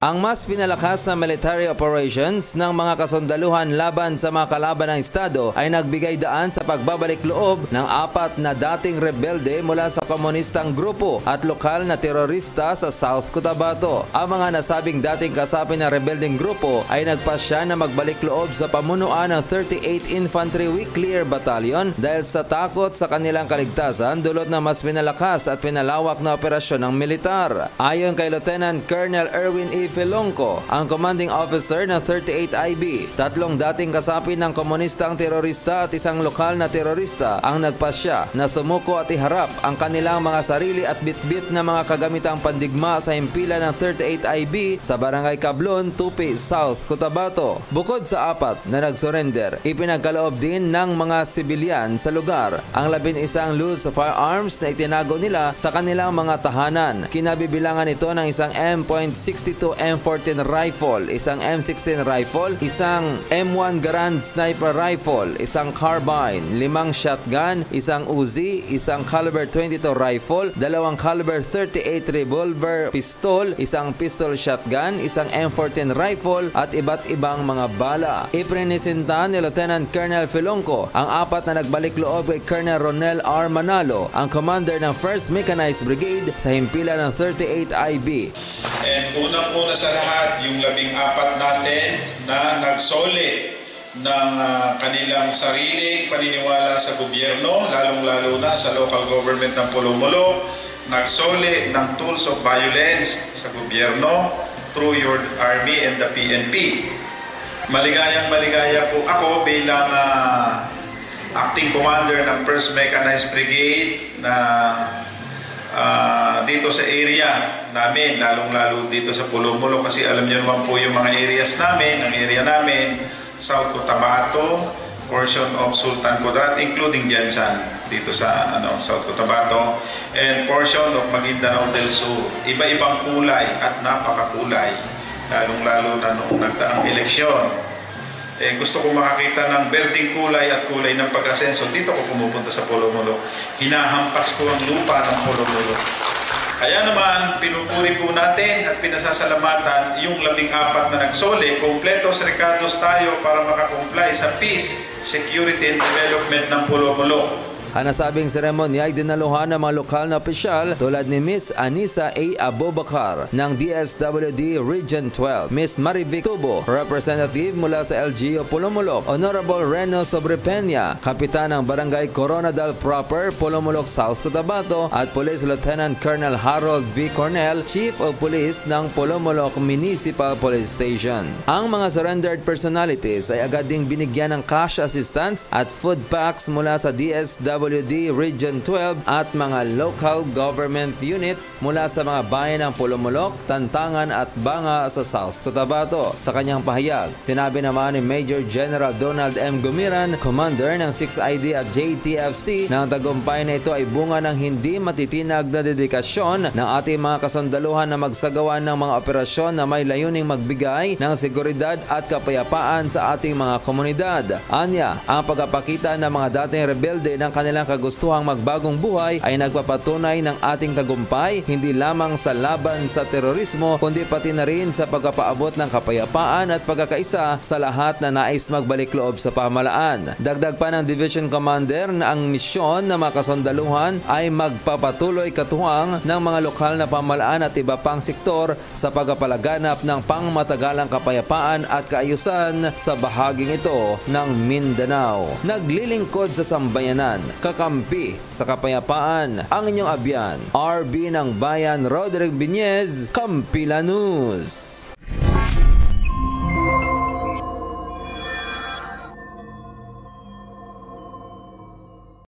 Ang mas pinalakas na military operations ng mga kasundaluhan laban sa mga kalaban ng Estado ay nagbigay daan sa pagbabalik loob ng 4 na dating rebelde mula sa komunistang grupo at lokal na terorista sa South Cotabato. Ang mga nasabing dating kasapi ng rebelding grupo ay nagpasya na magbalik loob sa pamunuan ng 38 Infantry Weeklier Battalion dahil sa takot sa kanilang kaligtasan dulot na mas pinalakas at pinalawak na operasyon ng militar. Ayon kay Lieutenant Colonel Erwin E. Filonco, ang commanding officer ng 38 IB, 3 dating kasapi ng komunistang terorista at isang lokal na terorista ang nagpasya na sumuko at iharap ang kanilang mga sarili at bitbit na mga kagamitang pandigma sa himpilan ng 38 IB sa Barangay Cablon, Tupi, South Cotabato. Bukod sa 4 na nagsurrender, ipinagkaloob din ng mga sibilyan sa lugar ang 11 loose firearms na itinago nila sa kanilang mga tahanan. Kinabibilangan ito ng isang M.62 M14 rifle, isang M16 rifle, isang M1 Garand sniper rifle, isang carbine, 5 shotgun, isang Uzi, isang caliber 22 rifle, 2 caliber 38 revolver pistol, isang pistol shotgun, isang M14 rifle at iba't ibang mga bala. Iprinisinta ni Lieutenant Colonel Filonco ang 4 na nagbalik loob kay Colonel Ronel R. Manalo, ang commander ng 1st Mechanized Brigade sa himpilan ng 38 IB. And unang-una sa lahat, yung 14 natin na nagsoli ng kanilang sariling paniniwala sa gobyerno, lalong-lalo na sa local government ng Polomolo, nagsoli ng tools of violence sa gobyerno through your army and the PNP. Maligayang-maligaya po ako bilang acting commander ng 1st Mechanized Brigade na dito sa area namin, lalong-lalo dito sa Polomolo, kasi alam niyo naman po yung mga areas namin, ang area namin, South Cotabato, portion of Sultan Kudarat, including Jensan, dito sa South Cotabato, and portion of Maguindanao del Sur. Iba-ibang kulay at napakakulay, lalong-lalo na noong nagdaang eleksyon. Gusto ko makakita ng berdeng kulay at kulay ng pag-asenso. Dito ko pumupunta sa Polomolo. Hinahampas ko ang lupa ng Polomolo. Kaya naman, pinupuri po natin at pinasasalamatan yung 14 na nagsoli. Kompletos recados tayo para makakomply sa peace, security and development ng Polomolo. Ang nasabing seremonya ay dinaluhan ng mga lokal na opisyal tulad ni Miss Anisa A. Abubakar ng DSWD Region 12, Miss Marivic Tubo, representative mula sa LGU Polomolok, Honorable Reno Sobrepeña, kapitan ng Barangay Coronadal Proper, Polomolok, South Cotabato, at Police Lieutenant Colonel Harold V. Cornell, Chief of Police ng Polomolok Municipal Police Station. Ang mga surrendered personalities ay agad ding binigyan ng cash assistance at food packs mula sa DSWD Region 12 at mga local government units mula sa mga bayan ng Polomolok, Tantangan at Banga sa South Cotabato. Sa kanyang pahayag, sinabi naman ni Major General Donald M. Gumiran, Commander ng 6ID at JTFC, na ang tagumpay na ito ay bunga ng hindi matitinag na dedikasyon ng ating mga kasundaluhan na magsagawa ng mga operasyon na may layuning magbigay ng seguridad at kapayapaan sa ating mga komunidad. Anya, ang pagpapakita ng mga dating rebelde ng kanilang kagustuhang magbagong buhay ay nagpapatunay ng ating tagumpay hindi lamang sa laban sa terorismo kundi pati na rin sa pagpapaabot ng kapayapaan at pagkakaisa sa lahat na nais magbalik loob sa pamahalaan. Dagdag pa ng Division Commander na ang misyon ng mga kasundaluhan ay magpapatuloy katuwang ng mga lokal na pamahalaan at iba pang sektor sa pagpapalaganap ng pangmatagalang kapayapaan at kaayusan sa bahaging ito ng Mindanao. Naglilingkod sa sambayanan, kakampi sa kapayapaan, ang inyong abyan, RB ng Bayan Roderick Viñez, Kampilanus.